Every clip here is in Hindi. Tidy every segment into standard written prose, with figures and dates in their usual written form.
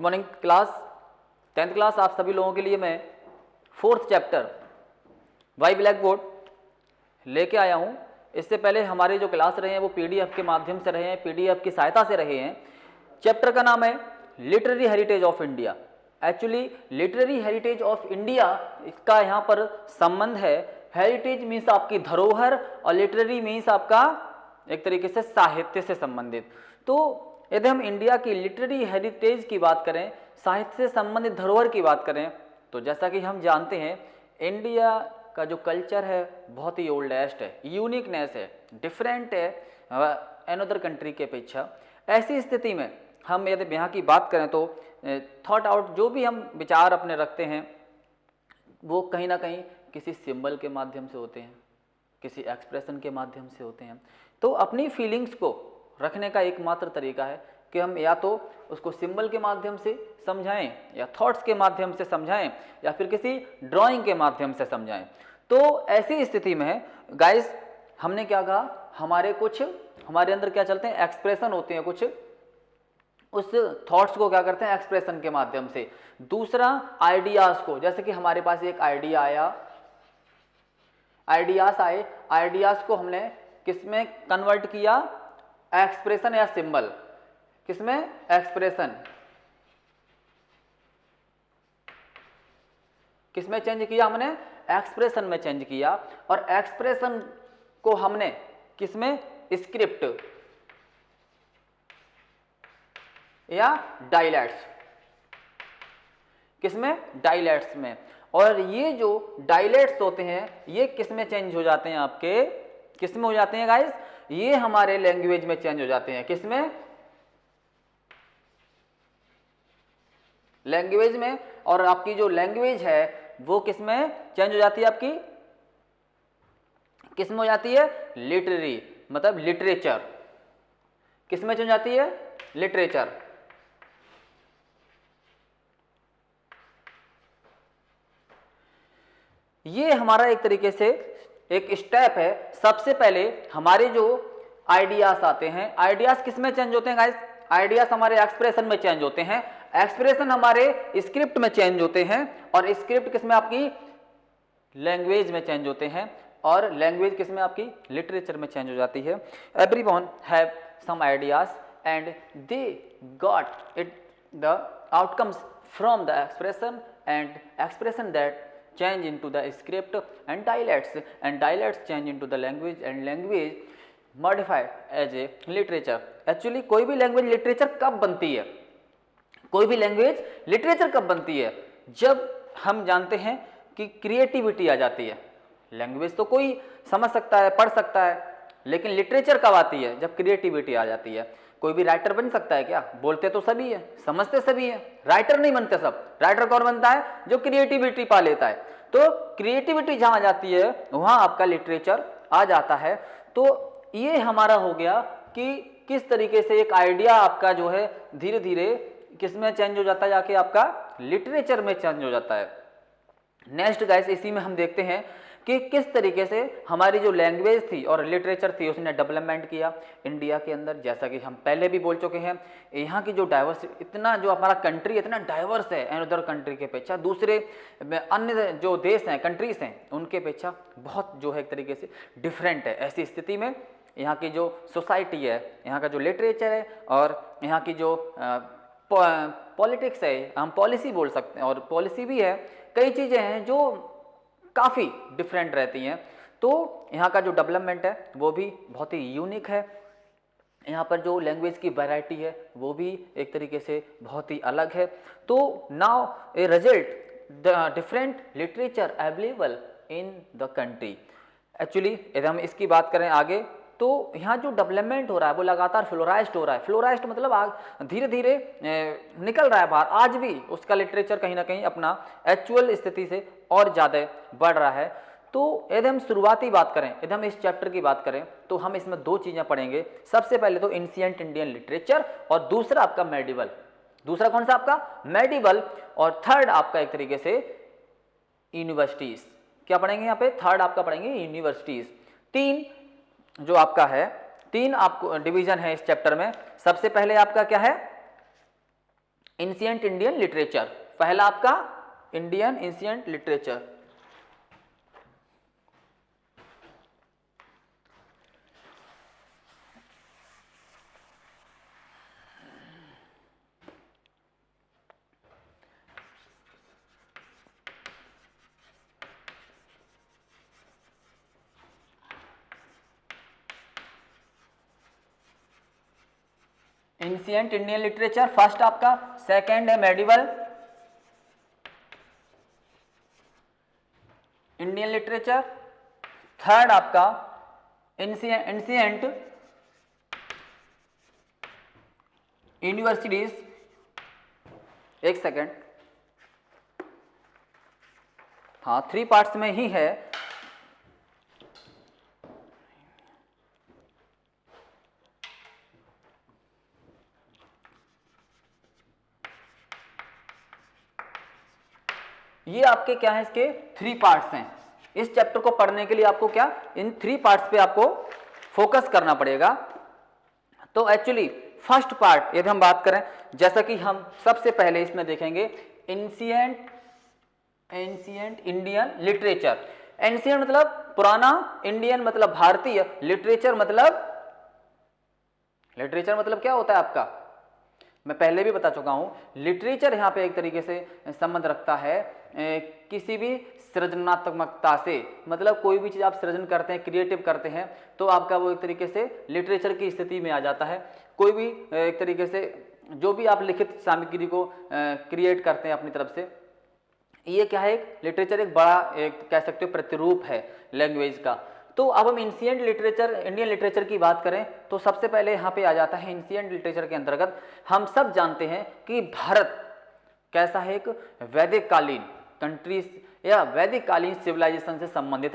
Good morning class, 10th class आप सभी लोगों के लिए मैं 4th chapter why black board लेके आया हूँ। इससे पहले हमारे जो क्लास रहे हैं वो पीडीएफ के माध्यम से रहे हैं, पीडीएफ की सहायता से रहे हैं। चैप्टर का नाम है literary heritage of India. Actually literary heritage of India इसका यहाँ पर संबंध है। हेरिटेज मीन्स आपकी धरोहर और लिटरेरी मीन्स आपका एक तरीके से साहित्य से संबंधित। तो यदि हम इंडिया की लिटरेरी हेरिटेज की बात करें, साहित्य से संबंधित धरोहर की बात करें, तो जैसा कि हम जानते हैं इंडिया का जो कल्चर है बहुत ही ओल्डेस्ट है, यूनिकनेस है, डिफरेंट है अनदर कंट्री के अपेक्षा। ऐसी स्थिति में हम यदि यहाँ की बात करें तो थॉट आउट जो भी हम विचार अपने रखते हैं वो कहीं ना कहीं किसी सिंबल के माध्यम से होते हैं, किसी एक्सप्रेशन के माध्यम से होते हैं। तो अपनी फीलिंग्स को रखने का एकमात्र तरीका है कि हम या तो उसको सिंबल के माध्यम से समझाएं या थॉट्स के माध्यम से समझाएं या फिर किसी ड्राइंग के माध्यम से समझाएं। तो ऐसी स्थिति में गाइस हमने क्या कहा, हमारे अंदर क्या चलते हैं, एक्सप्रेशन होते हैं कुछ, उस थॉट्स को क्या करते हैं एक्सप्रेशन के माध्यम से। दूसरा आइडियाज को, जैसे कि हमारे पास एक आइडिया आया, आइडियाज को हमने किसमें कन्वर्ट किया, एक्सप्रेशन या सिंबल। किसमें, एक्सप्रेशन। किसमें चेंज किया हमने, एक्सप्रेशन में चेंज किया। और एक्सप्रेशन को हमने किसमें, स्क्रिप्ट या डायलैट्स। किसमें, डायलैट्स में। और ये जो डायलैट्स होते हैं ये किसमें चेंज हो जाते हैं, आपके किसमें हो जाते हैं गाइस, ये हमारे लैंग्वेज में चेंज हो जाते हैं। किसमें, लैंग्वेज में। और आपकी जो लैंग्वेज है वो किसमें चेंज हो जाती है, आपकी किसमें हो जाती है, लिटरेरी मतलब लिटरेचर। किसमें चेंज हो जाती है, लिटरेचर। ये हमारा एक तरीके से एक स्टेप है। सबसे पहले हमारे जो आइडियाज आते हैं, आइडियाज किसमें चेंज होते हैं गाइस, आइडियाज हमारे एक्सप्रेशन में चेंज होते हैं, एक्सप्रेशन हमारे स्क्रिप्ट में चेंज होते हैं, और स्क्रिप्ट किसमें, आपकी लैंग्वेज में चेंज होते हैं, और लैंग्वेज किसमें, आपकी लिटरेचर में चेंज हो जाती है। Everyone have some ideas and they got it the outcomes from the expression, and expression that change into the script and dialects change into the language, and language modified as a literature। Actually कोई भी लैंग्वेज लिटरेचर कब बनती है, कोई भी लैंग्वेज लिटरेचर कब बनती है, जब हम जानते हैं कि क्रिएटिविटी आ जाती है। लैंग्वेज तो कोई समझ सकता है, पढ़ सकता है, लेकिन लिटरेचर कब आती है, जब क्रिएटिविटी आ जाती है। कोई भी राइटर बन सकता है क्या, बोलते तो सभी है, समझते सभी है, राइटर नहीं बनते सब। राइटर कौन बनता है, जो क्रिएटिविटी पा लेता है। तो क्रिएटिविटी जहां आ जाती है वहां आपका लिटरेचर आ जाता है। तो ये हमारा हो गया कि किस तरीके से एक आइडिया आपका जो है धीरे धीरे किसमें चेंज हो जाता है, जाके आपका लिटरेचर में चेंज हो जाता है। नेक्स्ट गाइस इसी में हम देखते हैं कि किस तरीके से हमारी जो लैंग्वेज थी और लिटरेचर थी उसने डेवलपमेंट किया इंडिया के अंदर। जैसा कि हम पहले भी बोल चुके हैं, यहाँ की जो डाइवर्स, इतना जो हमारा कंट्री इतना डाइवर्स है अनदर कंट्री के अपेक्षा, दूसरे अन्य जो देश हैं, कंट्रीज हैं, उनके अपेक्षा बहुत जो है एक तरीके से डिफरेंट है। ऐसी स्थिति में यहाँ की जो सोसाइटी है, यहाँ का जो लिटरेचर है, और यहाँ की जो पॉलिटिक्स है, हम पॉलिसी बोल सकते हैं, और पॉलिसी भी है, कई चीज़ें हैं जो काफ़ी डिफरेंट रहती हैं। तो यहाँ का जो डेवलपमेंट है वो भी बहुत ही यूनिक है। यहाँ पर जो लैंग्वेज की वैरायटी है वो भी एक तरीके से बहुत ही अलग है। तो now a result the different literature available in the country. Actually यदि हम इसकी बात करें आगे, तो यहाँ जो डेवलपमेंट हो रहा है वो लगातार फ्लोराइज्ड हो रहा है। फ्लोराइज्ड मतलब धीरे धीरे निकल रहा है बाहर। आज भी उसका लिटरेचर कहीं ना कहीं अपना एक्चुअल स्थिति से और ज़्यादा बढ़ रहा है। तो यदि हम शुरुआती बात करें, यदि हम इस चैप्टर की बात करें, तो हम इसमें दो चीज़ें पढ़ेंगे। सबसे पहले तो एंशिएंट इंडियन लिटरेचर, और दूसरा आपका मेडिवल। दूसरा कौन सा आपका, मेडिवल। और थर्ड आपका एक तरीके से यूनिवर्सिटीज़। क्या पढ़ेंगे यहाँ पे, थर्ड आपका पढ़ेंगे यूनिवर्सिटीज़। तीन जो आपका है, तीन आपको डिवीजन है इस चैप्टर में। सबसे पहले आपका क्या है, एंशिएंट इंडियन लिटरेचर, पहला आपका Indian ancient literature. Ancient Indian literature first आपका, सेकंड है मेडिवल इंडियन लिटरेचर, थर्ड आपका एंशिएंट यूनिवर्सिटीज, एक सेकेंड, हाँ 3 पार्ट्स में ही है। ये आपके क्या है, इसके 3 पार्ट्स हैं। इस चैप्टर को पढ़ने के लिए आपको क्या, इन 3 पार्ट्स पे आपको फोकस करना पड़ेगा। तो एक्चुअली फर्स्ट पार्ट यदि हम बात करें, जैसा कि हम सबसे पहले इसमें देखेंगे एंशिएंट इंडियन लिटरेचर। एंशिएंट मतलब पुराना, इंडियन मतलब भारतीय, लिटरेचर मतलब क्या होता है आपका, मैं पहले भी बता चुका हूं। लिटरेचर यहां पे एक तरीके से संबंध रखता है किसी भी सृजनात्मकता से, मतलब कोई भी चीज आप सृजन करते हैं, क्रिएटिव करते हैं, तो आपका वो एक तरीके से लिटरेचर की स्थिति में आ जाता है। कोई भी एक तरीके से जो भी आप लिखित सामग्री को क्रिएट करते हैं अपनी तरफ से, ये क्या है, एक लिटरेचर एक बड़ा एक कह सकते हो प्रतिरूप है लैंग्वेज का। तो अब हम एंशिएंट लिटरेचर इंडियन लिटरेचर की बात करें तो सबसे पहले यहाँ पे आ जाता है एंशिएंट लिटरेचर के अंतर्गत हम सब जानते हैं कि भारत कैसा है, एक वैदिक कालीन कंट्रीज या वैदिक कालीन सिविलाइजेशन से संबंध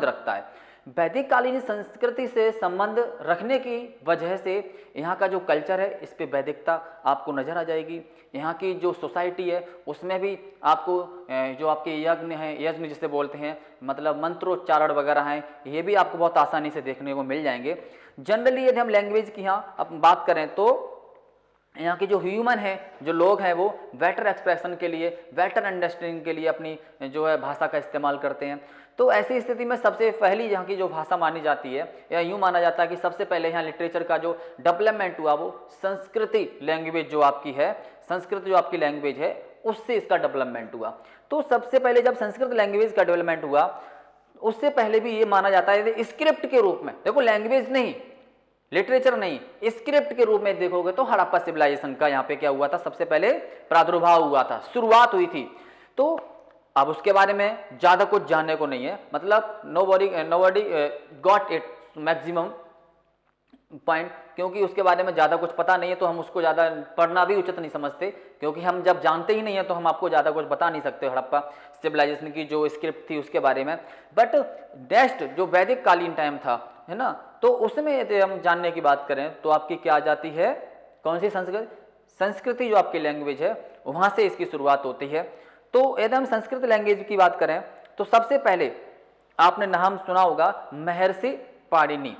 रखता है। वैदिक कालीन संस्कृति से संबंध रखने की वजह से यहाँ का जो कल्चर है इस पे वैदिकता आपको नजर आ जाएगी। यहाँ की जो सोसाइटी है उसमें भी आपको जो आपके यज्ञ हैं, यज्ञ जिसे बोलते हैं, मतलब मंत्रोच्चारण वगैरह हैं, ये भी आपको बहुत आसानी से देखने को मिल जाएंगे। जनरली यदि हम लैंग्वेज की यहाँ अब बात करें तो यहाँ के जो ह्यूमन है, जो लोग हैं, वो बेटर एक्सप्रेशन के लिए, बेटर अंडरस्टैंडिंग के लिए अपनी जो है भाषा का इस्तेमाल करते हैं। तो ऐसी स्थिति में सबसे पहली यहाँ की जो भाषा मानी जाती है, या यूँ माना जाता है कि सबसे पहले यहाँ लिटरेचर का जो डेवलपमेंट हुआ वो संस्कृति लैंग्वेज जो आपकी है, संस्कृत जो आपकी लैंग्वेज है उससे इसका डेवलपमेंट हुआ। तो सबसे पहले जब संस्कृत लैंग्वेज का डेवलपमेंट हुआ, उससे पहले भी ये माना जाता है स्क्रिप्ट के रूप में, देखो लैंग्वेज नहीं, लिटरेचर नहीं, स्क्रिप्ट के रूप में देखोगे तो हड़प्पा सिविलाइजेशन का यहाँ पे क्या हुआ था, सबसे पहले प्रादुर्भाव हुआ था, शुरुआत हुई थी। तो अब उसके बारे में ज्यादा कुछ जानने को नहीं है, मतलब nobody got it maximum point, क्योंकि उसके बारे में ज्यादा कुछ पता नहीं है तो हम उसको ज्यादा पढ़ना भी उचित नहीं समझते, क्योंकि हम जब जानते ही नहीं है तो हम आपको ज्यादा कुछ बता नहीं सकते हड़प्पा सिविलाइजेशन की जो स्क्रिप्ट थी उसके बारे में। बट नेक्स्ट जो वैदिक कालीन टाइम था, है ना, तो उसमें यदि हम जानने की बात करें तो आपकी क्या आ जाती है, कौन सी संस्कृति जो आपकी लैंग्वेज है वहां से इसकी शुरुआत होती है। तो यदि हम संस्कृत लैंग्वेज की बात करें तो सबसे पहले आपने नाम सुना होगा महर्षि पाणिनि।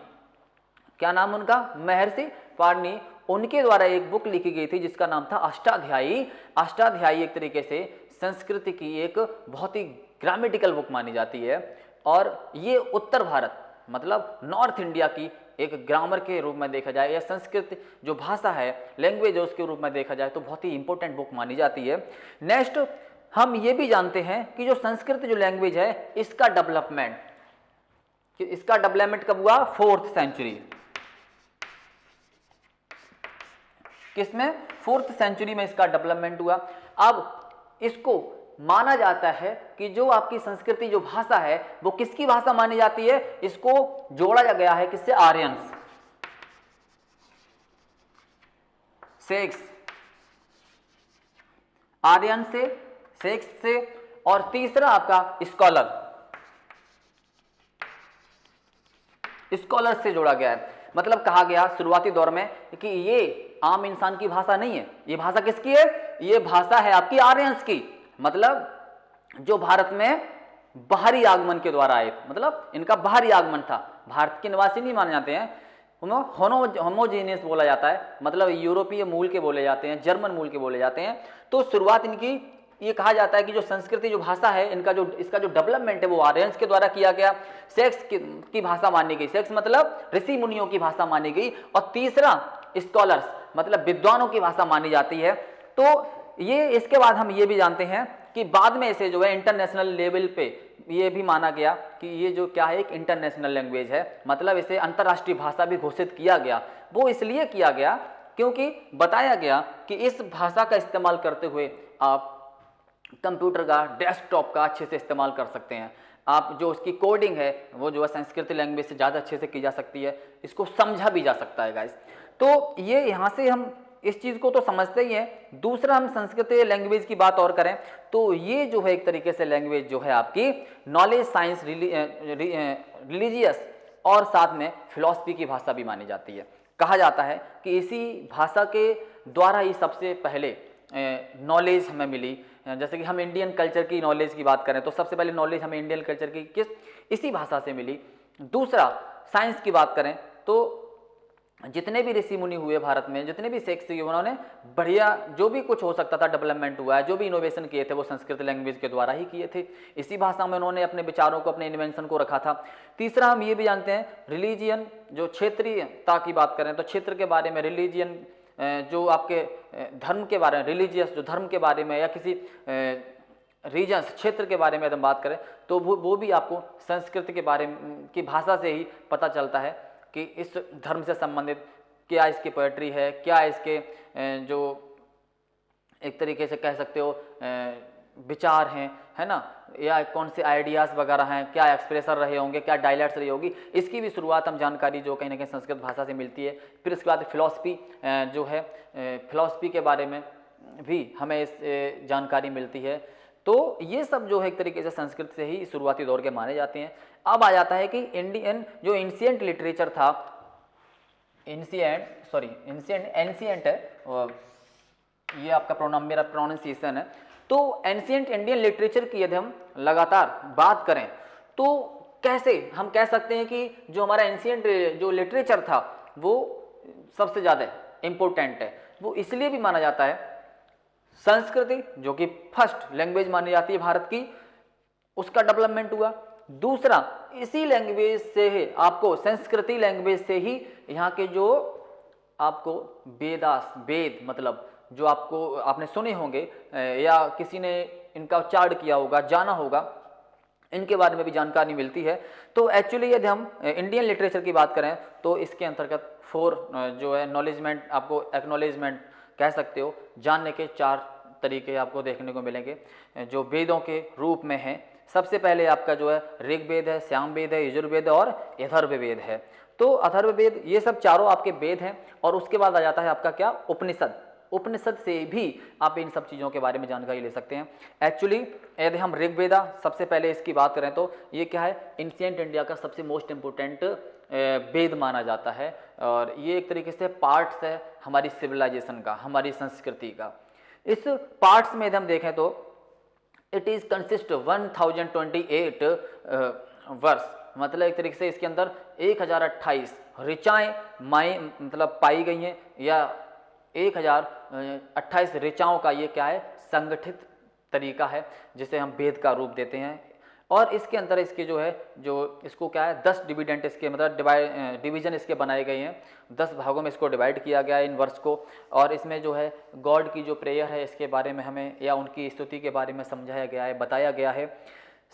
क्या नाम उनका, महर्षि पाणिनि। उनके द्वारा एक बुक लिखी गई थी जिसका नाम था अष्टाध्यायी। अष्टाध्यायी एक तरीके से संस्कृत की एक बहुत ही ग्रामेटिकल बुक मानी जाती है, और ये उत्तर भारत मतलब नॉर्थ इंडिया की एक ग्रामर के रूप में देखा जाए, या संस्कृत जो भाषा है, लैंग्वेज है, उसके रूप में देखा जाए तो बहुत ही इंपॉर्टेंट बुक मानी जाती है। नेक्स्ट हम ये भी जानते हैं कि जो संस्कृत जो लैंग्वेज है इसका डेवलपमेंट कब हुआ, 4th सेंचुरी। किसमें, 4th सेंचुरी में इसका डेवलपमेंट हुआ। अब इसको माना जाता है कि जो आपकी संस्कृति जो भाषा है वो किसकी भाषा मानी जाती है, इसको जोड़ा गया है किससे, आर्यंस, सेक्स, आर्यन से, सेक्स से, और तीसरा आपका स्कॉलर से जोड़ा गया है। मतलब कहा गया शुरुआती दौर में कि ये आम इंसान की भाषा नहीं है, ये भाषा किसकी है, ये भाषा है आपकी आर्यंस की, मतलब जो भारत में बाहरी आगमन के द्वारा आए, मतलब इनका बाहरी आगमन था, भारत के निवासी नहीं माने जाते हैं, होमोजीनियस बोला जाता है, मतलब यूरोपीय मूल के बोले जाते हैं, जर्मन मूल के बोले जाते हैं। तो शुरुआत इनकी ये कहा जाता है कि जो संस्कृति जो भाषा है इसका जो डेवलपमेंट है वो आर्यंस के द्वारा किया गया। सेक्स की भाषा मानी गई, सेक्स मतलब ऋषि मुनियों की भाषा मानी गई। और तीसरा स्कॉलर्स मतलब विद्वानों की भाषा मानी जाती है। तो ये इसके बाद हम ये भी जानते हैं कि बाद में इसे जो है इंटरनेशनल लेवल पे ये भी माना गया कि ये जो क्या है एक इंटरनेशनल लैंग्वेज है, मतलब इसे अंतर्राष्ट्रीय भाषा भी घोषित किया गया। वो इसलिए किया गया क्योंकि बताया गया कि इस भाषा का इस्तेमाल करते हुए आप कंप्यूटर का, डेस्कटॉप का अच्छे से इस्तेमाल कर सकते हैं। आप जो उसकी कोडिंग है वो जो है संस्कृत लैंग्वेज से ज़्यादा अच्छे से की जा सकती है, इसको समझा भी जा सकता है गाइस। तो ये यहाँ से हम इस चीज़ को तो समझते ही हैं। दूसरा हम संस्कृत लैंग्वेज की बात और करें तो ये जो है एक तरीके से लैंग्वेज जो है आपकी नॉलेज, साइंस, रिलीजियस और साथ में फिलॉसफी की भाषा भी मानी जाती है। कहा जाता है कि इसी भाषा के द्वारा ही सबसे पहले नॉलेज हमें मिली। जैसे कि हम इंडियन कल्चर की नॉलेज की बात करें तो सबसे पहले नॉलेज हमें इंडियन कल्चर की इसी भाषा से मिली। दूसरा साइंस की बात करें तो जितने भी ऋषि मुनि हुए भारत में, जितने भी सेक्स हुए, उन्होंने बढ़िया जो भी कुछ हो सकता था डेवलपमेंट हुआ है, जो भी इनोवेशन किए थे वो संस्कृत लैंग्वेज के द्वारा ही किए थे। इसी भाषा में उन्होंने अपने विचारों को, अपने इन्वेंशन को रखा था। तीसरा हम ये भी जानते हैं रिलीजियन, जो क्षेत्रीयता की बात करें तो क्षेत्र के बारे में, रिलीजियन जो आपके धर्म के बारे में, रिलीजियस जो धर्म के बारे में या किसी रीजन्स क्षेत्र के बारे में हम बात करें तो वो भी आपको संस्कृत के बारे में की भाषा से ही पता चलता है कि इस धर्म से संबंधित क्या इसकी पोएट्री है, क्या इसके जो एक तरीके से कह सकते हो विचार हैं, है ना, या कौन से आइडियाज़ वगैरह हैं, क्या एक्सप्रेशन रहे होंगे, क्या डायलैक्ट्स रही होगी, इसकी भी शुरुआत हम जानकारी जो कहीं ना कहीं संस्कृत भाषा से मिलती है। फिर इसके बाद फिलॉसफी जो है, फिलॉसफी के बारे में भी हमें इस जानकारी मिलती है। तो ये सब जो है एक तरीके से संस्कृत से ही शुरुआती दौर के माने जाते हैं। अब आ जाता है कि इंडियन जो एंशिएंट लिटरेचर था, एंशिएंट है, ये आपका मेरा प्रोनाउंसिएशन है। तो एंशिएंट इंडियन लिटरेचर की यदि हम लगातार बात करें तो कैसे हम कह सकते हैं कि जो हमारा एंशिएंट जो लिटरेचर था वो सबसे ज़्यादा इम्पोर्टेंट है। वो इसलिए भी माना जाता है, संस्कृति जो कि फर्स्ट लैंग्वेज मानी जाती है भारत की, उसका डेवलपमेंट हुआ। दूसरा इसी लैंग्वेज से ही आपको, संस्कृति लैंग्वेज से ही यहाँ के जो आपको वेद मतलब जो आपको आपने सुने होंगे या किसी ने इनका उच्चारण किया होगा, जाना होगा, इनके बारे में भी जानकारी मिलती है। तो एक्चुअली यदि हम इंडियन लिटरेचर की बात करें तो इसके अंतर्गत 4 जो है नॉलेजमेंट, आपको एक्नॉलेजमेंट कह सकते हो, जानने के 4 तरीके आपको देखने को मिलेंगे जो वेदों के रूप में हैं। सबसे पहले आपका जो है ऋग्वेद है, सामवेद है, यजुर्वेद और अथर्ववेद है। तो अथर्ववेद ये सब चारों आपके वेद हैं। और उसके बाद आ जाता है आपका क्या, उपनिषद। उपनिषद से भी आप इन सब चीज़ों के बारे में जानकारी ले सकते हैं। एक्चुअली यदि हम ऋग्वेदा सबसे पहले इसकी बात करें तो ये क्या है, एंशिएंट इंडिया का सबसे मोस्ट इम्पोर्टेंट वेद माना जाता है। और ये एक तरीके से पार्ट्स है हमारी सिविलाइजेशन का, हमारी संस्कृति का। इस पार्ट्स में यदि हम देखें तो इट इज़ कंसिस्ट 1028 वर्स, मतलब एक तरीके से इसके अंदर 1028 ऋचाएँ मतलब पाई गई हैं, या 1028 ऋचाओं का ये क्या है, संगठित तरीका है जिसे हम वेद का रूप देते हैं। और इसके अंदर इसके जो है, जो इसको क्या है, 10 डिविडेंट इसके मतलब डिवीजन इसके बनाए गए हैं, 10 भागों में इसको डिवाइड किया गया है इन वर्ष को। और इसमें जो है गॉड की जो प्रेयर है इसके बारे में हमें, या उनकी स्तुति के बारे में समझाया गया है, बताया गया है।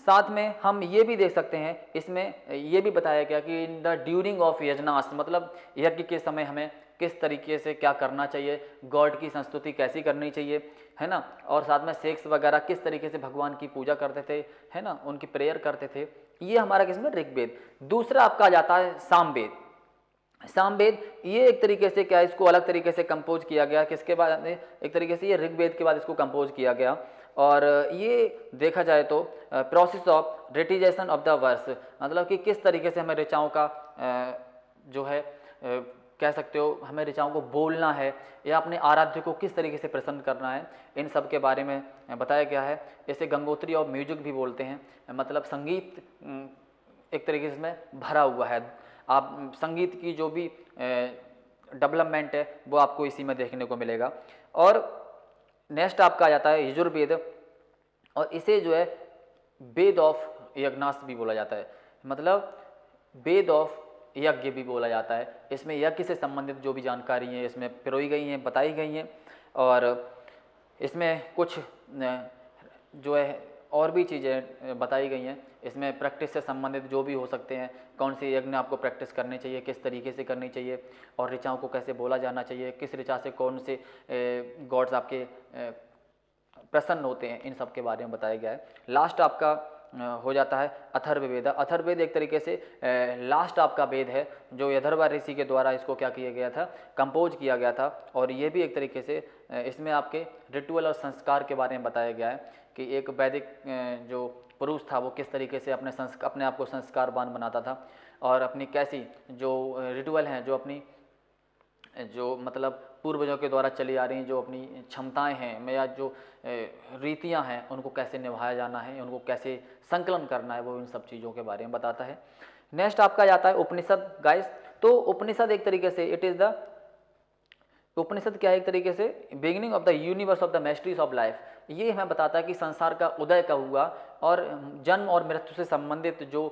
साथ में हम ये भी देख सकते हैं, इसमें ये भी बताया गया कि इन द ड्यूरिंग ऑफ यजनास, मतलब यज्ञ के समय हमें किस तरीके से क्या करना चाहिए, गॉड की संस्तुति कैसी करनी चाहिए, है ना, और साथ में सेक्स वगैरह किस तरीके से भगवान की पूजा करते थे, है ना, उनकी प्रेयर करते थे। ये हमारा किसमें, ऋग्वेद। दूसरा आपका आ जाता है सामवेद। सामवेद ये एक तरीके से क्या, इसको अलग तरीके से कंपोज किया गया, किसके बाद, एक तरीके से ये ऋग्वेद के बाद इसको कंपोज किया गया। और ये देखा जाए तो process of recitation of the verse, मतलब कि किस तरीके से हमें ऋचाओं का जो है कह सकते हो, हमें ऋचाओं को बोलना है या अपने आराध्य को किस तरीके से प्रसन्न करना है, इन सब के बारे में बताया गया है। इसे गंगोत्री ऑफ म्यूजिक भी बोलते हैं, मतलब संगीत एक तरीके से इसमें भरा हुआ है। आप संगीत की जो भी डेवलपमेंट है वो आपको इसी में देखने को मिलेगा। और नेक्स्ट आपका आ जाता है यजुर्वेद, और इसे जो है वेद ऑफ यज्ञनाश भी बोला जाता है, मतलब वेद ऑफ यज्ञ भी बोला जाता है। इसमें यज्ञ से संबंधित जो भी जानकारी है इसमें पिरोई गई हैं, बताई गई हैं, और इसमें कुछ जो है और भी चीज़ें बताई गई हैं। इसमें प्रैक्टिस से संबंधित जो भी हो सकते हैं, कौन से यज्ञ आपको प्रैक्टिस करनी चाहिए, किस तरीके से करनी चाहिए, और ऋचाओं को कैसे बोला जाना चाहिए, किस ऋचा से कौन से गॉड्स आपके प्रसन्न होते हैं, इन सब के बारे में बताया गया है। लास्ट आपका हो जाता है अथर्ववेद। अथर्ववेद एक तरीके से लास्ट आपका वेद है, जो यथर्वा ऋषि के द्वारा इसको क्या किया गया था, कंपोज किया गया था। और ये भी एक तरीके से इसमें आपके रिचुअल और संस्कार के बारे में बताया गया है कि एक वैदिक जो पुरुष था वो किस तरीके से अपने आप को संस्कारवान बनाता था, और अपनी कैसी जो रिचुअल हैं, जो अपनी जो मतलब पूर्वजों के द्वारा चली आ रही जो अपनी क्षमताएं हैं या जो रीतियां हैं, उनको कैसे निभाया जाना है, उनको कैसे संकलन करना है, वो इन सब चीज़ों के बारे में बताता है। नेक्स्ट आपका जाता है उपनिषद गाइस। तो उपनिषद एक तरीके से इट इज़ द उपनिषद क्या है, एक तरीके से beginning of the universe of the mysteries of life. ये हमें बताता है कि संसार का उदय कब हुआ, और जन्म और मृत्यु से संबंधित जो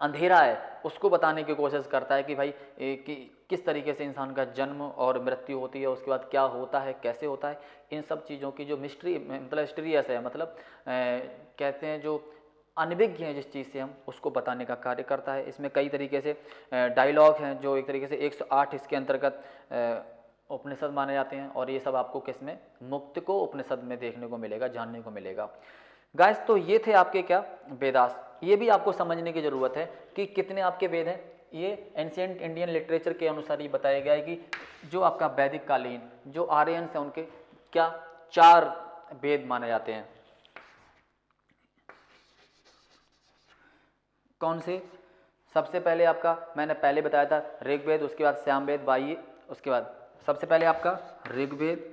अंधेरा है उसको बताने की कोशिश करता है कि भाई कि किस तरीके से इंसान का जन्म और मृत्यु होती है, उसके बाद क्या होता है, कैसे होता है। इन सब चीज़ों की जो मिस्ट्री मतलब हिस्ट्रियस है, मतलब कहते हैं जो अनभिज्ञ हैं जिस चीज़ से, हम उसको बताने का कार्य करता है। इसमें कई तरीके से डायलॉग हैं जो एक तरीके से 108 इसके अंतर्गत उपनिषद माने जाते हैं, और ये सब आपको किसमें, मुक्त को उपनिषद में देखने को मिलेगा, जानने को मिलेगा गाइस। तो ये थे आपके क्या वेदास। ये भी आपको समझने की ज़रूरत है कि कितने आपके वेद हैं। ये एंशिएंट इंडियन लिटरेचर के अनुसार ये बताया गया है कि जो आपका वैदिक कालीन जो आर्यंस हैं उनके क्या 4 वेद माने जाते हैं। कौन से? सबसे पहले आपका मैंने पहले बताया था ऋग्वेद, उसके बाद सामवेद, वायु, उसके बाद सबसे पहले आपका ऋग्वेद,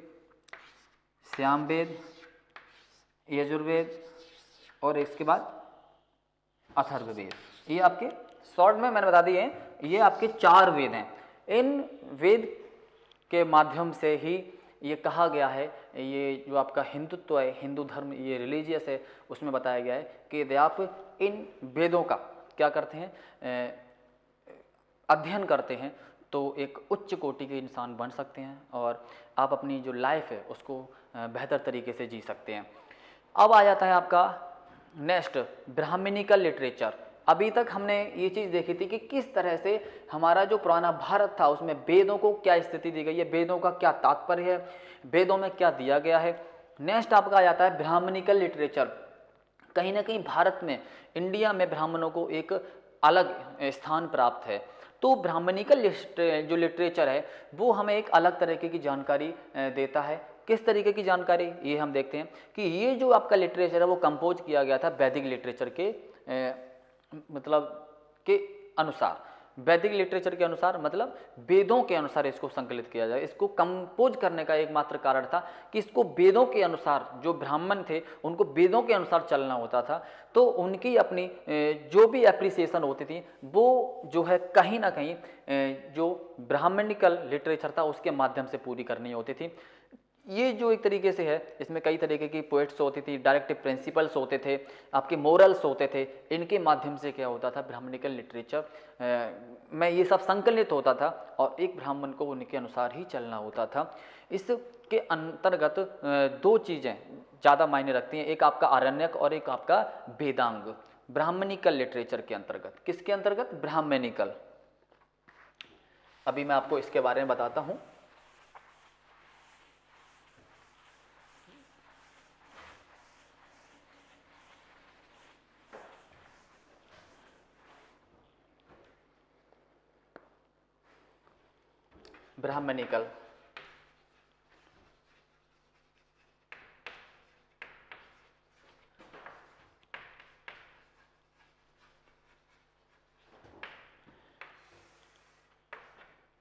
सामवेद, यजुर्वेद, और इसके बाद अथर्ववेद। ये आपके शॉर्ट में मैंने बता दिए हैं, ये आपके 4 वेद हैं। इन वेद के माध्यम से ही ये कहा गया है, ये जो आपका हिंदुत्व है, हिंदू धर्म, ये रिलीजियस है, उसमें बताया गया है कि यदि आप इन वेदों का क्या करते हैं, अध्ययन करते हैं, तो एक उच्च कोटि के इंसान बन सकते हैं, और आप अपनी जो लाइफ है उसको बेहतर तरीके से जी सकते हैं। अब आ जाता है आपका नेक्स्ट ब्राह्मणिकल लिटरेचर। अभी तक हमने ये चीज़ देखी थी कि किस तरह से हमारा जो पुराना भारत था उसमें वेदों को क्या स्थिति दी गई है, वेदों का क्या तात्पर्य है, वेदों में क्या दिया गया है। नेक्स्ट आपका आ जाता है ब्राह्मणिकल लिटरेचर। कहीं ना कहीं भारत में, इंडिया में ब्राह्मणों को एक अलग स्थान प्राप्त है। तो ब्राह्मणिकल जो लिटरेचर है वो हमें एक अलग तरीके की जानकारी देता है। किस तरीके की जानकारी, ये हम देखते हैं कि ये जो आपका लिटरेचर है वो कंपोज किया गया था वैदिक लिटरेचर के मतलब के अनुसार, वैदिक लिटरेचर के अनुसार, मतलब वेदों के अनुसार इसको संकलित किया जाए। इसको कंपोज करने का एकमात्र कारण था कि इसको वेदों के अनुसार, जो ब्राह्मण थे उनको वेदों के अनुसार चलना होता था, तो उनकी अपनी जो भी एप्रिसिएशन होती थी वो जो है कहीं ना कहीं जो ब्राह्मणिकल लिटरेचर था उसके माध्यम से पूरी करनी होती थी। ये जो एक तरीके से है, इसमें कई तरीके की पोएट्स होती थी, डायरेक्टिव प्रिंसिपल्स होते थे, आपके मोरल्स होते थे, इनके माध्यम से क्या होता था, ब्राह्मणिकल लिटरेचर में ये सब संकलित होता था, और एक ब्राह्मण को उनके अनुसार ही चलना होता था। इसके अंतर्गत 2 चीज़ें ज़्यादा मायने रखती हैं, एक आपका आरण्यक और एक आपका वेदांग, ब्राह्मणिकल लिटरेचर के अंतर्गत। किसके अंतर्गत? ब्राह्मणिकल। अभी मैं आपको इसके बारे में बताता हूँ। ब्राह्मणिकल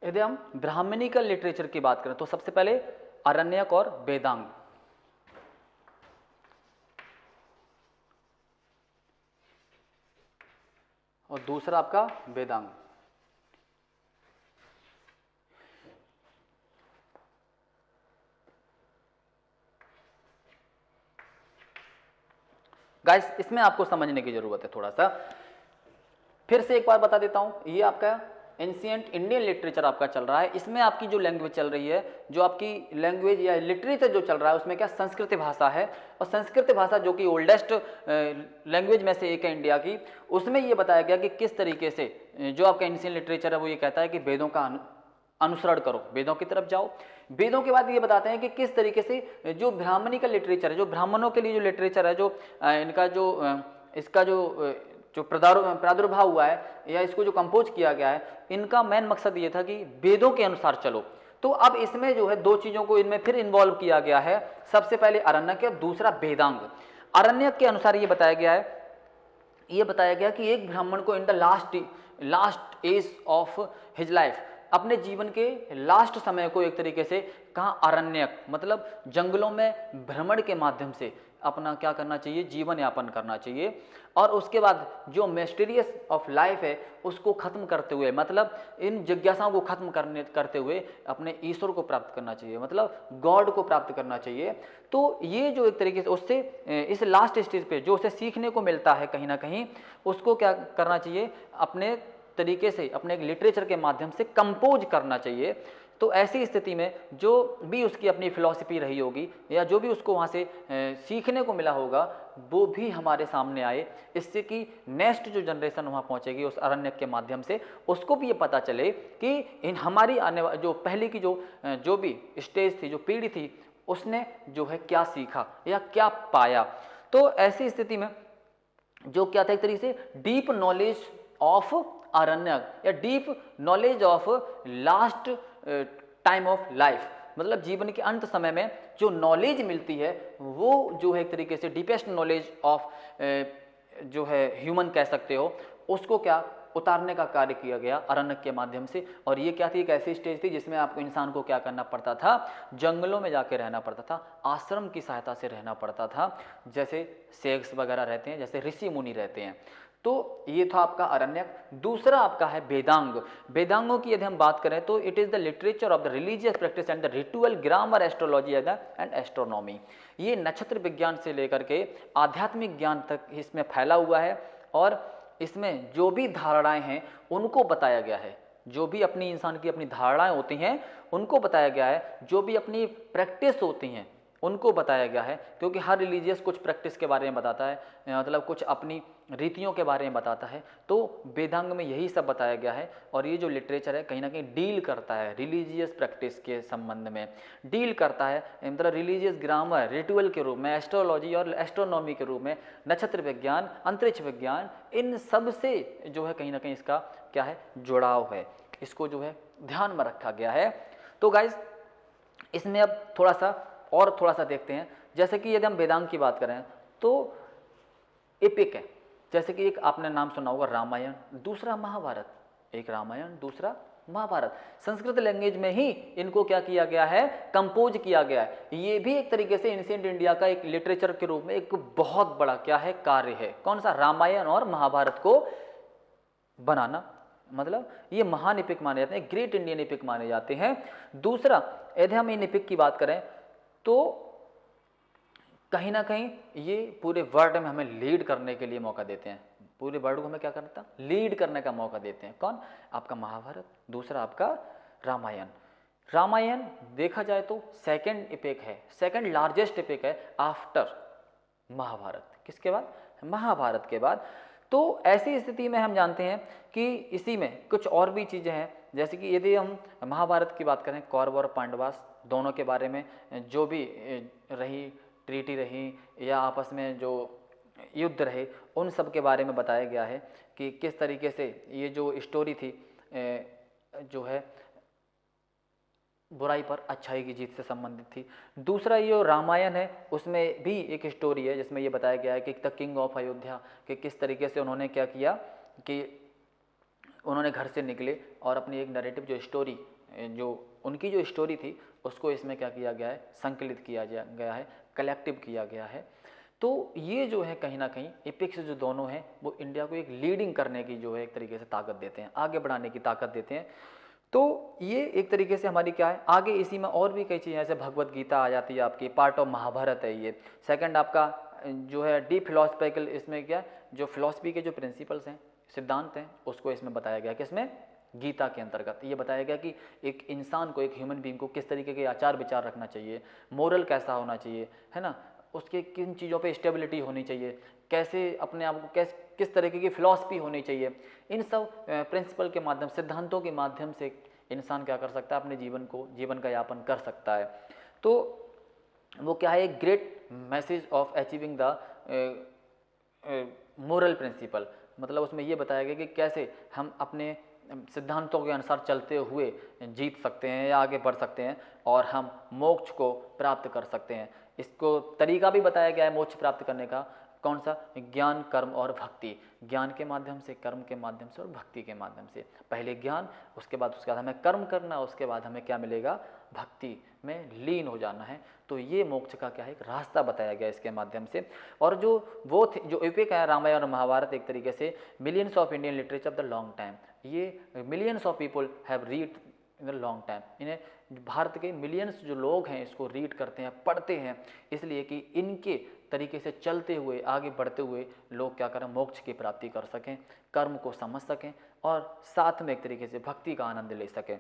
यदि हम ब्राह्मणिकल लिटरेचर की बात करें तो सबसे पहले आरण्यक और वेदांग। और दूसरा आपका वेदांग। गाइस इसमें आपको समझने की जरूरत है थोड़ा सा, फिर से एक बार बता देता हूं, ये आपका एंशिएंट इंडियन लिटरेचर आपका चल रहा है। इसमें आपकी जो लैंग्वेज चल रही है, जो आपकी लैंग्वेज या लिटरेचर जो चल रहा है, उसमें क्या संस्कृत भाषा है। और संस्कृत भाषा जो कि ओल्डेस्ट लैंग्वेज में से एक है इंडिया की, उसमें ये बताया गया कि किस तरीके से जो आपका एंशिएंट लिटरेचर है वो ये कहता है कि वेदों का अनुसरण करो, वेदों की तरफ जाओ। वेदों के बाद ये बताते हैं कि किस तरीके से जो ब्राह्मणी का लिटरेचर है, जो ब्राह्मणों के लिए जो लिटरेचर है, जो इनका जो इसका जो प्रादुर्भाव हुआ है या इसको जो कंपोज किया गया है, इनका मेन मकसद ये था कि वेदों के अनुसार चलो। तो अब इसमें जो है दो चीजों को इनमें फिर इन्वॉल्व किया गया है। सबसे पहले अरण्यक, दूसरा वेदांग। अरण्यक के अनुसार ये बताया गया है, ये बताया गया कि एक ब्राह्मण को in the last age of his life, अपने जीवन के लास्ट समय को एक तरीके से कहा अरण्यक, मतलब जंगलों में भ्रमण के माध्यम से अपना क्या करना चाहिए, जीवन यापन करना चाहिए। और उसके बाद जो मिस्टीरियस ऑफ लाइफ है उसको खत्म करते हुए, मतलब इन जिज्ञासाओं को खत्म करते हुए अपने ईश्वर को प्राप्त करना चाहिए, मतलब गॉड को प्राप्त करना चाहिए। तो ये जो एक तरीके से उससे इस लास्ट स्टेज पे जो उसे सीखने को मिलता है कहीं ना कहीं, उसको क्या करना चाहिए, अपने तरीके से अपने एक लिटरेचर के माध्यम से कंपोज करना चाहिए। तो ऐसी स्थिति में जो भी उसकी अपनी फिलॉसफी रही होगी या जो भी उसको वहाँ से सीखने को मिला होगा वो भी हमारे सामने आए, इससे कि नेक्स्ट जो जनरेशन वहाँ पहुँचेगी उस अरण्यक के माध्यम से, उसको भी ये पता चले कि इन हमारी आने जो पहले की जो भी स्टेज थी, जो पीढ़ी थी, उसने जो है क्या सीखा या क्या पाया। तो ऐसी स्थिति में जो क्या था, एक तरीके से डीप नॉलेज ऑफ अरण्यक या deep knowledge of last time of life, मतलब जीवन के अंत समय में जो नॉलेज मिलती है वो जो है एक तरीके से डीपेस्ट नॉलेज ऑफ जो है ह्यूमन कह सकते हो, उसको क्या उतारने का कार्य किया गया अरण्यक के माध्यम से। और ये क्या थी, एक ऐसी स्टेज थी जिसमें आपको इंसान को क्या करना पड़ता था, जंगलों में जाके रहना पड़ता था, आश्रम की सहायता से रहना पड़ता था, जैसे सेक्स वगैरह रहते हैं, जैसे ऋषि मुनि रहते हैं। तो ये था आपका अरण्यक। दूसरा आपका है वेदांग। वेदांगों की यदि हम बात करें तो it is the literature of the religious practice and the ritual, grammar, astrology and astronomy. ये नक्षत्र विज्ञान से लेकर के आध्यात्मिक ज्ञान तक इसमें फैला हुआ है। और इसमें जो भी धारणाएं हैं उनको बताया गया है, जो भी अपनी इंसान की अपनी धारणाएं होती हैं उनको बताया गया है, जो भी अपनी प्रैक्टिस होती हैं उनको बताया गया है। क्योंकि हर रिलीजियस कुछ प्रैक्टिस के बारे में बताता है, मतलब कुछ अपनी रीतियों के बारे में बताता है। तो वेदांग में यही सब बताया गया है। और ये जो लिटरेचर है कहीं ना कहीं डील करता है रिलीजियस प्रैक्टिस के संबंध में, डील करता है, मतलब रिलीजियस ग्रामर, रिचुअल के रूप में, एस्ट्रोलॉजी और एस्ट्रोनॉमी के रूप में, नक्षत्र विज्ञान, अंतरिक्ष विज्ञान, इन सब से जो है कहीं ना कहीं इसका क्या है, जुड़ाव है, इसको जो है ध्यान में रखा गया है। तो गाइज इसमें अब थोड़ा सा देखते हैं। जैसे कि यदि हम वेदांग की बात करें तो एपिक है, जैसे कि एक आपने नाम सुना होगा रामायण, दूसरा महाभारत। एक रामायण, दूसरा महाभारत। संस्कृत लैंग्वेज में ही इनको क्या किया गया है, कंपोज किया गया है। ये भी एक तरीके से एंशिएंट इंडिया का एक लिटरेचर के रूप में एक बहुत बड़ा क्या है, कार्य है। कौन सा, रामायण और महाभारत को बनाना, मतलब ये महान एपिक माने जाते हैं, ग्रेट इंडियन एपिक माने जाते हैं। दूसरा यदि हम इन एपिक की बात करें तो कहीं ना कहीं ये पूरे वर्ल्ड में हमें लीड करने के लिए मौका देते हैं, पूरे वर्ल्ड को हमें क्या करता है, लीड करने का मौका देते हैं। कौन, आपका महाभारत, दूसरा आपका रामायण। रामायण देखा जाए तो सेकंड एपिक है, सेकंड लार्जेस्ट एपिक है आफ्टर महाभारत। किसके बाद, महाभारत के बाद। तो ऐसी स्थिति में हम जानते हैं कि इसी में कुछ और भी चीज़ें हैं, जैसे कि यदि हम महाभारत की बात करें, कौरव और पांडवास दोनों के बारे में जो भी रही ट्रीटी रही या आपस में जो युद्ध रहे, उन सब के बारे में बताया गया है कि किस तरीके से ये जो स्टोरी थी जो है बुराई पर अच्छाई की जीत से संबंधित थी। दूसरा ये रामायण है, उसमें भी एक स्टोरी है जिसमें ये बताया गया है कि द किंग ऑफ अयोध्या कि किस तरीके से उन्होंने क्या किया कि उन्होंने घर से निकले और अपनी एक नैरेटिव जो स्टोरी, जो उनकी जो स्टोरी थी उसको इसमें क्या किया गया है, संकलित किया गया है, कलेक्टिव किया गया है। तो ये जो है कहीं ना कहीं एपिक्स जो दोनों हैं वो इंडिया को एक लीडिंग करने की जो है एक तरीके से ताकत देते हैं, आगे बढ़ाने की ताकत देते हैं। तो ये एक तरीके से हमारी क्या है, आगे इसी में और भी कई चीज़ें जैसे भगवत गीता आ जाती है, आपकी पार्ट ऑफ महाभारत है ये। सेकंड आपका जो है डीप फिलोसफिकल, इसमें क्या जो फिलोसफी के जो प्रिंसिपल्स हैं, सिद्धांत हैं, उसको इसमें बताया गया कि इसमें गीता के अंतर्गत ये बताया गया कि एक इंसान को, एक ह्यूमन बीइंग को किस तरीके के आचार विचार रखना चाहिए, मोरल कैसा होना चाहिए, है ना, उसके किन चीज़ों पे स्टेबिलिटी होनी चाहिए, कैसे अपने आप को किस तरीके की फिलॉसफी होनी चाहिए, इन सब प्रिंसिपल के माध्यम, सिद्धांतों के माध्यम से इंसान क्या कर सकता है, अपने जीवन का यापन कर सकता है। तो वो क्या है, एक great message of achieving the moral principle, मतलब उसमें ये बताया गया कि कैसे हम अपने सिद्धांतों के अनुसार चलते हुए जीत सकते हैं या आगे बढ़ सकते हैं और हम मोक्ष को प्राप्त कर सकते हैं। इसको तरीका भी बताया गया है मोक्ष प्राप्त करने का, कौन सा, ज्ञान, कर्म और भक्ति, ज्ञान के माध्यम से, कर्म के माध्यम से और भक्ति के माध्यम से। पहले ज्ञान, उसके बाद हमें कर्म करना, उसके बाद हमें क्या मिलेगा, भक्ति में लीन हो जाना है। तो ये मोक्ष का क्या है, एक रास्ता बताया गया इसके माध्यम से। और जो एपिक है रामायण और महाभारत, एक तरीके से millions of Indian literature of the long time, ये millions of people have read in the long time, इन्हें भारत के मिलियंस जो लोग हैं इसको रीड करते हैं, पढ़ते हैं, इसलिए कि इनके तरीके से चलते हुए, आगे बढ़ते हुए लोग क्या करें, मोक्ष की प्राप्ति कर सकें, कर्म को समझ सकें और साथ में एक तरीके से भक्ति का आनंद ले सकें।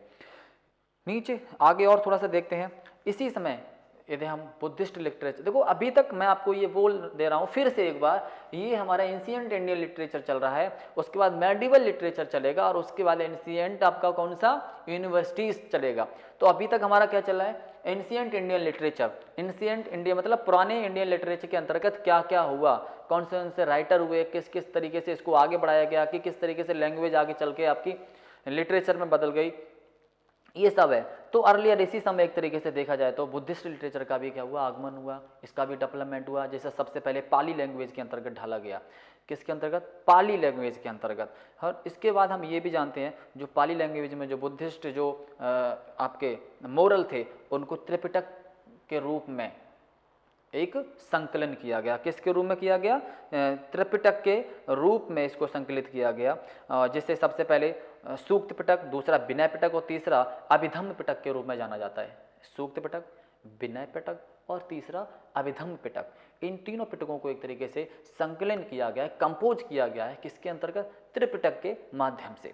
नीचे आगे और थोड़ा सा देखते हैं। इसी समय यदि हम बुद्धिस्ट लिटरेचर, देखो अभी तक मैं आपको ये बोल दे रहा हूँ फिर से एक बार, ये हमारा एंशिएंट इंडियन लिटरेचर चल रहा है, उसके बाद मेडिवल लिटरेचर चलेगा और उसके बाद एंशिएंट आपका कौन सा, यूनिवर्सिटीज चलेगा। तो अभी तक हमारा क्या चल रहा है, ancient Indian literature. Ancient India मतलब पुराने इंडियन लिटरेचर के अंतर्गत क्या क्या हुआ, कौन से राइटर हुए, किस किस तरीके से इसको आगे बढ़ाया गया, कि किस तरीके से लैंग्वेज आगे चल के आपकी लिटरेचर में बदल गई, ये सब है। तो अर्लियर इसी समय एक तरीके से देखा जाए तो बुद्धिस्ट लिटरेचर का भी क्या हुआ, आगमन हुआ, इसका भी डेवलपमेंट हुआ। जैसे सबसे पहले पाली लैंग्वेज के अंतर्गत ढाला गया, किसके अंतर्गत, पाली लैंग्वेज के अंतर्गत। और इसके बाद हम ये भी जानते हैं जो पाली लैंग्वेज में जो बुद्धिस्ट जो आपके मोरल थे उनको त्रिपिटक के रूप में एक संकलन किया गया। किसके रूप में किया गया, त्रिपिटक के रूप में इसको संकलित किया गया, जिससे सबसे पहले सूक्त पिटक, दूसरा विनय पिटक और तीसरा अभिधम्म पिटक के रूप में जाना जाता है। सूक्त पिटक, विनय पिटक और तीसरा अभिधम्म पिटक, इन तीनों पिटकों को एक तरीके से संकलन किया गया है, कंपोज किया गया है, किसके अंतर्गत, त्रिपिटक के माध्यम से।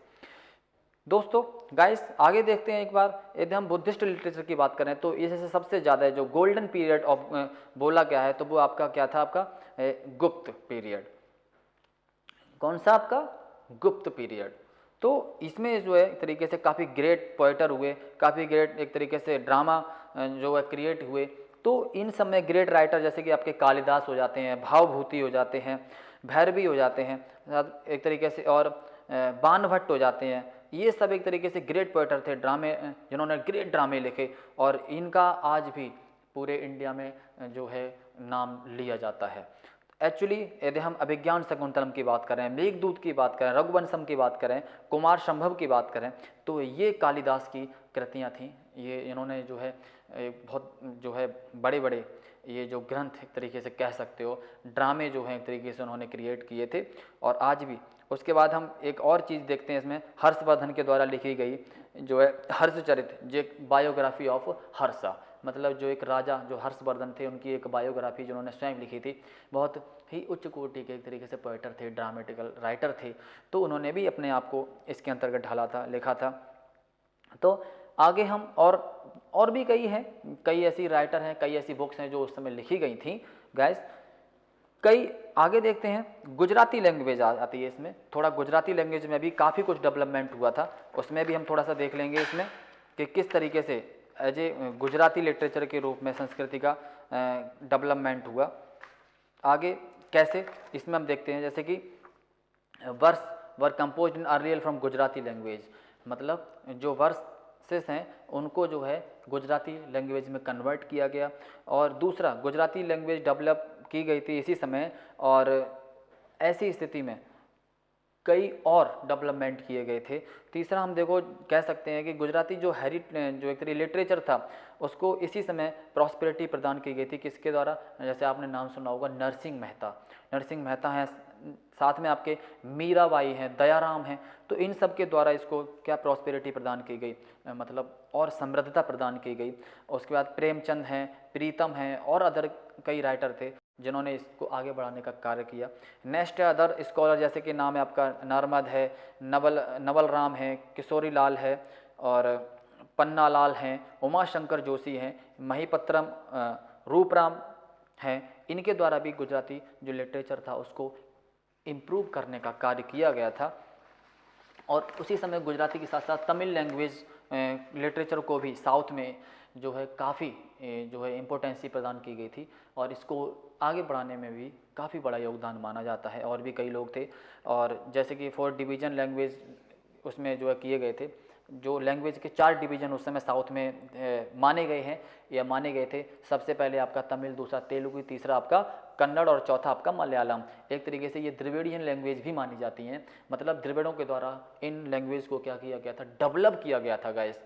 दोस्तों गाइस आगे देखते हैं एक बार, यदि हम बुद्धिस्ट लिटरेचर की बात करें तो इससे सबसे ज़्यादा जो गोल्डन पीरियड ऑफ बोला गया है तो वो आपका क्या था, आपका गुप्त पीरियड। कौन सा, आपका गुप्त पीरियड। तो इसमें जो है एक तरीके से काफ़ी ग्रेट पोएटर हुए, काफ़ी ग्रेट एक तरीके से ड्रामा जो है क्रिएट हुए। तो इन सब में ग्रेट राइटर जैसे कि आपके कालिदास हो जाते हैं, भावभूति हो जाते हैं, भैरवी हो जाते हैं एक तरीके से, और बाणभट्ट हो जाते हैं। ये सब एक तरीके से ग्रेट पोएटर थे, ड्रामे जिन्होंने ग्रेट ड्रामे लिखे, और इनका आज भी पूरे इंडिया में जो है नाम लिया जाता है। एक्चुअली यदि हम अभिज्ञान शकुंतलम की बात करें, मेघदूत की बात करें, रघुवंशम की बात करें, कुमार संभव की बात करें, तो ये कालिदास की कृतियाँ थीं। ये इन्होंने जो है बहुत जो है बड़े बड़े ये जो ग्रंथ एक तरीके से कह सकते हो, ड्रामे जो हैं एक तरीके से उन्होंने क्रिएट किए थे और आज भी। उसके बाद हम एक और चीज़ देखते हैं इसमें, हर्षवर्धन के द्वारा लिखी गई जो है हर्षचरित, जो एक बायोग्राफी ऑफ हर्षा, मतलब जो एक राजा जो हर्षवर्धन थे उनकी एक बायोग्राफी जिन्होंने स्वयं लिखी थी। बहुत ही उच्च कोटि के एक तरीके से पोएटर थे, ड्रामेटिकल राइटर थे, तो उन्होंने भी अपने आप को इसके अंतर्गत ढाला था, लिखा था। तो आगे हम और भी कई ऐसी राइटर हैं, कई ऐसी बुक्स हैं जो उस समय लिखी गई थी गाइस। कई आगे देखते हैं, गुजराती लैंग्वेज आती है इसमें। थोड़ा गुजराती लैंग्वेज में भी काफ़ी कुछ डेवलपमेंट हुआ था, उसमें भी हम थोड़ा सा देख लेंगे इसमें कि किस तरीके से एज ए गुजराती लिटरेचर के रूप में संस्कृति का डेवलपमेंट हुआ। आगे कैसे, इसमें हम देखते हैं जैसे कि verse were composed in earlier from Gujarati language, मतलब जो वर्सेस हैं उनको जो है गुजराती लैंग्वेज में कन्वर्ट किया गया। और दूसरा, गुजराती लैंग्वेज डेवलप की गई थी इसी समय, और ऐसी स्थिति में कई और डेवलपमेंट किए गए थे। तीसरा हम देखो कह सकते हैं कि गुजराती जो जो एक तरीके लिटरेचर था उसको इसी समय प्रॉस्पेरिटी प्रदान की गई थी। किसके द्वारा? जैसे आपने नाम सुना होगा नरसिंह मेहता। नरसिंह मेहता हैं, साथ में आपके मीराबाई हैं, दयाराम हैं, तो इन सब के द्वारा इसको क्या प्रॉस्पेरिटी प्रदान की गई, मतलब और समृद्धता प्रदान की गई। उसके बाद प्रेमचंद हैं, प्रीतम हैं और अदर कई राइटर थे जिन्होंने इसको आगे बढ़ाने का कार्य किया। नेक्स्ट है अदर स्कॉलर, जैसे कि नाम है आपका नर्मद है, नवल राम है, किशोरी लाल है और पन्नालाल हैं, उमाशंकर जोशी हैं, महिपत्रम रूपराम हैं। इनके द्वारा भी गुजराती जो लिटरेचर था उसको इम्प्रूव करने का कार्य किया गया था। और उसी समय गुजराती के साथ साथ तमिल लैंग्वेज लिटरेचर को भी साउथ में जो है काफ़ी जो है इम्पोर्टेंसी प्रदान की गई थी और इसको आगे बढ़ाने में भी काफ़ी बड़ा योगदान माना जाता है। और भी कई लोग थे, और जैसे कि 4 डिवीज़न लैंग्वेज उसमें जो है किए गए थे। जो लैंग्वेज के 4 डिवीज़न उस समय साउथ में माने गए हैं या माने गए थे। सबसे पहले आपका तमिल, दूसरा तेलुगु, तीसरा आपका कन्नड़ और चौथा आपका मलयालम। एक तरीके से ये द्रविड़ियन लैंग्वेज भी मानी जाती हैं, मतलब द्रविड़ों के द्वारा इन लैंग्वेज को क्या किया गया था, डेवलप किया गया था गाइस।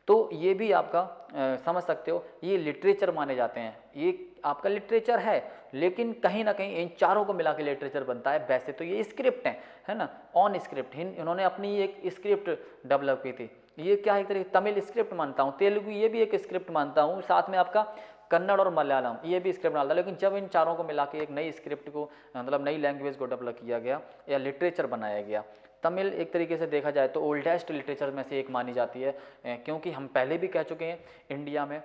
तो ये भी आपका समझ सकते हो, ये लिटरेचर माने जाते हैं। ये आपका लिटरेचर है, लेकिन कहीं ना कहीं इन चारों को मिला के लिटरेचर बनता है। वैसे तो ये स्क्रिप्ट है ना, ऑन स्क्रिप्ट। इन्होंने अपनी एक स्क्रिप्ट डेवलप की थी। ये क्या है, एक तरीके तमिल स्क्रिप्ट मानता हूँ, तेलुगु ये भी एक स्क्रिप्ट मानता हूँ, साथ में आपका कन्नड़ और मलयालम ये भी स्क्रिप्ट डालता है। लेकिन जब इन चारों को मिला के एक नई स्क्रिप्ट को, मतलब नई लैंग्वेज को डेवलप किया गया या लिटरेचर बनाया गया। तमिल एक तरीके से देखा जाए तो ओल्डेस्ट लिटरेचर में से एक मानी जाती है, क्योंकि हम पहले भी कह चुके हैं इंडिया में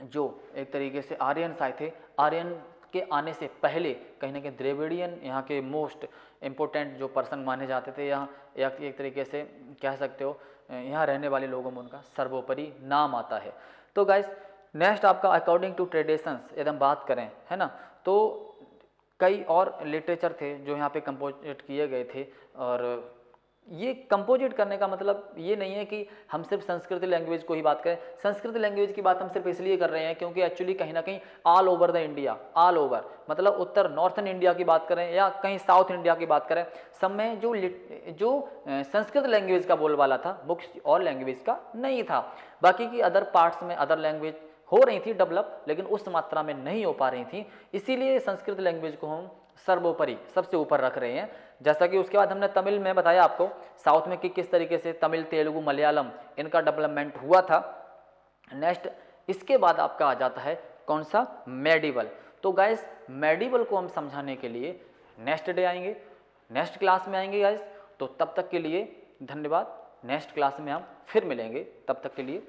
जो एक तरीके से आर्यंस आए थे, आर्यन के आने से पहले कहीं ना कहीं द्रविड़ियन यहाँ के मोस्ट इम्पोर्टेंट जो पर्सन माने जाते थे यहाँ, या एक तरीके से कह सकते हो यहाँ रहने वाले लोगों में उनका सर्वोपरि नाम आता है। तो गाइस नेक्स्ट आपका अकॉर्डिंग टू ट्रेडिशंस यदि हम बात करें, है ना, तो कई और लिटरेचर थे जो यहाँ पे कंपोजिट किए गए थे। और ये कंपोजिट करने का मतलब ये नहीं है कि हम सिर्फ संस्कृत लैंग्वेज को ही बात करें। संस्कृत लैंग्वेज की बात हम सिर्फ इसलिए कर रहे हैं क्योंकि एक्चुअली कहीं ना कहीं all over the India, all over मतलब उत्तर नॉर्थन इंडिया की बात करें या कहीं साउथ इंडिया की बात करें, सब में जो संस्कृत लैंग्वेज का बोलबाला था मुख्य और लैंग्वेज का नहीं था। बाकी की अदर पार्ट्स में अदर लैंग्वेज हो रही थी डेवलप, लेकिन उस मात्रा में नहीं हो पा रही थी। इसीलिए संस्कृत लैंग्वेज को हम सर्वोपरि सबसे ऊपर रख रहे हैं। जैसा कि उसके बाद हमने तमिल में बताया आपको साउथ में कि किस तरीके से तमिल, तेलुगु, मलयालम इनका डेवलपमेंट हुआ था। नेक्स्ट इसके बाद आपका आ जाता है कौन सा, मेडिवल। तो गाइस मेडिवल को हम समझाने के लिए नेक्स्ट डे आएंगे, नेक्स्ट क्लास में आएंगे गाइस। तो तब तक के लिए धन्यवाद। नेक्स्ट क्लास में हम फिर मिलेंगे, तब तक के लिए